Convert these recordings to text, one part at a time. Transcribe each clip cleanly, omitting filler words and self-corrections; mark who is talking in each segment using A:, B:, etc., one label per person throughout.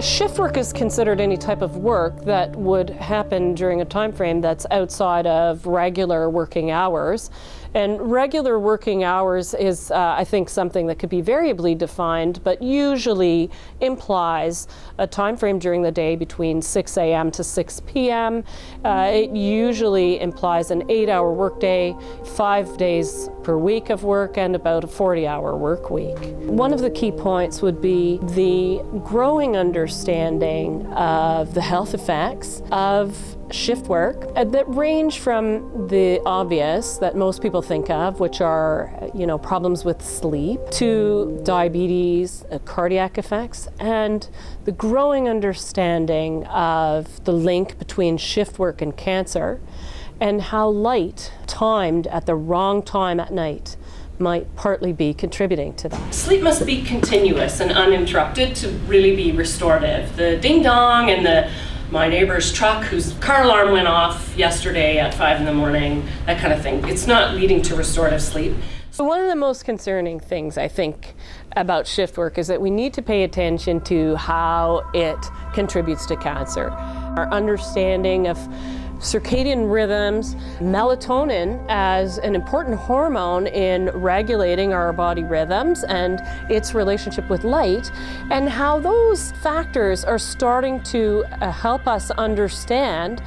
A: Shift work is considered any type of work that would happen during a time frame that's outside of regular working hours. And regular working hours is, I think, something that could be variably defined, but usually implies a time frame during the day between 6 a.m. to 6 p.m. It usually implies an 8-hour workday, 5 days per week of work, and about a 40-hour work week. One of the key points would be the growing understanding of the health effects of shift work that range from the obvious that most people think of, which are, problems with sleep, to diabetes, cardiac effects, and the growing understanding of the link between shift work and cancer, and how light timed at the wrong time at night might partly be contributing to that.
B: Sleep must be continuous and uninterrupted to really be restorative. The ding dong and my neighbor's truck whose car alarm went off yesterday at 5 in the morning, that kind of thing. It's not leading to restorative sleep.
A: So one of the most concerning things, I think, about shift work is that we need to pay attention to how it contributes to cancer. Our understanding of circadian rhythms, melatonin as an important hormone in regulating our body rhythms and its relationship with light, and how those factors are starting to help us understand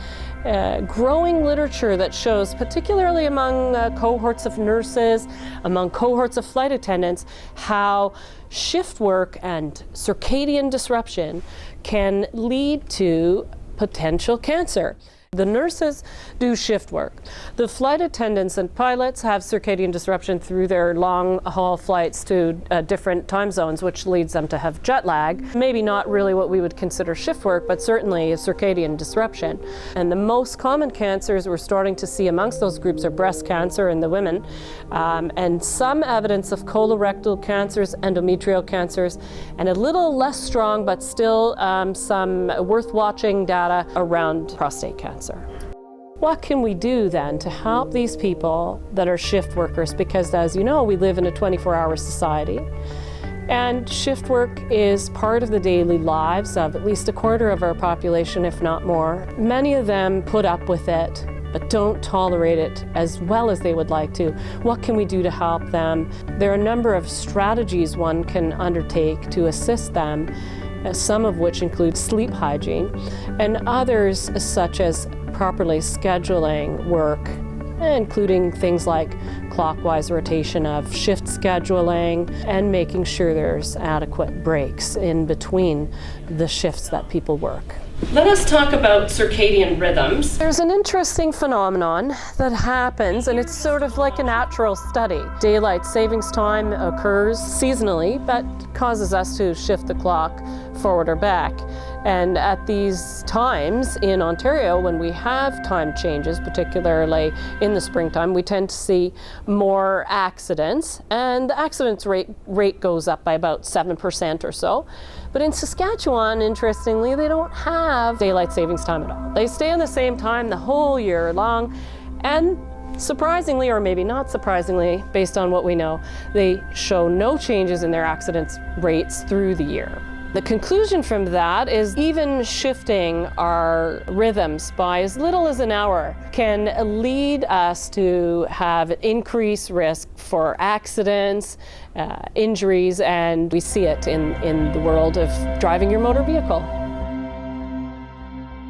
A: growing literature that shows, particularly among cohorts of nurses, among cohorts of flight attendants, how shift work and circadian disruption can lead to potential cancer. The nurses do shift work. The flight attendants and pilots have circadian disruption through their long-haul flights to different time zones, which leads them to have jet lag. Maybe not really what we would consider shift work, but certainly a circadian disruption. And the most common cancers we're starting to see amongst those groups are breast cancer in the women, and some evidence of colorectal cancers, endometrial cancers, and a little less strong, but still some worth watching data around prostate cancer. What can we do then to help these people that are shift workers? Because as you know, we live in a 24-hour society, and shift work is part of the daily lives of at least a quarter of our population, if not more. Many of them put up with it, but don't tolerate it as well as they would like to. What can we do to help them? There are a number of strategies one can undertake to assist them, some of which include sleep hygiene, and others such as properly scheduling work, including things like clockwise rotation of shift scheduling and making sure there's adequate breaks in between the shifts that people work.
B: Let us talk about circadian rhythms.
A: There's an interesting phenomenon that happens, and it's sort of like a natural study. Daylight savings time occurs seasonally, but causes us to shift the clock forward or back. And at these times in Ontario, when we have time changes, particularly in the springtime, we tend to see more accidents, and the accidents rate goes up by about 7% or so. But in Saskatchewan, interestingly, they don't have daylight savings time at all. They stay on the same time the whole year long, and surprisingly, or maybe not surprisingly, based on what we know, they show no changes in their accidents rates through the year. The conclusion from that is even shifting our rhythms by as little as an hour can lead us to have increased risk for accidents, injuries, and we see it in the world of driving your motor vehicle.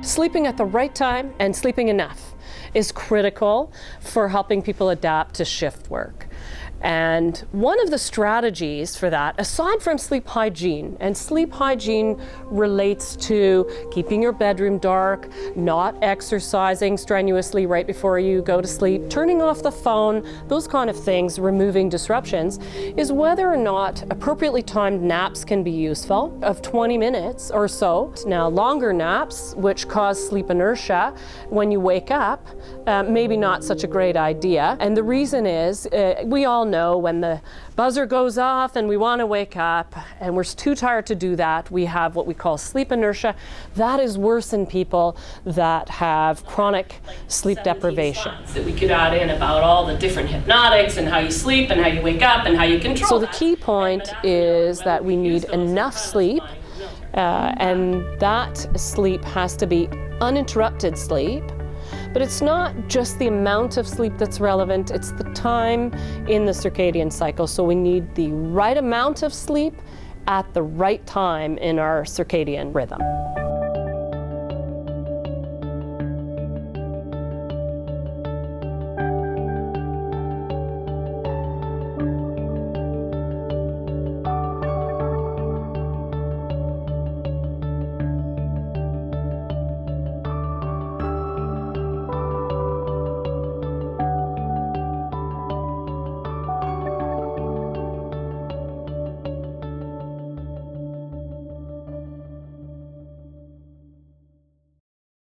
A: Sleeping at the right time and sleeping enough is critical for helping people adapt to shift work. And one of the strategies for that, aside from sleep hygiene, and sleep hygiene relates to keeping your bedroom dark, not exercising strenuously right before you go to sleep, turning off the phone, those kind of things, removing disruptions, is whether or not appropriately timed naps can be useful, of 20 minutes or so. Now, longer naps, which cause sleep inertia when you wake up, maybe not such a great idea. And the reason is, we all know when the buzzer goes off and we want to wake up and we're too tired to do that, we have what we call sleep inertia. That is worse in people that have chronic sleep deprivation.
B: That we could add in about all the different hypnotics and how you sleep and how you wake up and how you control.
A: So the key point is that we need enough sleep And that sleep has to be uninterrupted sleep. But it's not just the amount of sleep that's relevant, it's the time in the circadian cycle. So we need the right amount of sleep at the right time in our circadian rhythm.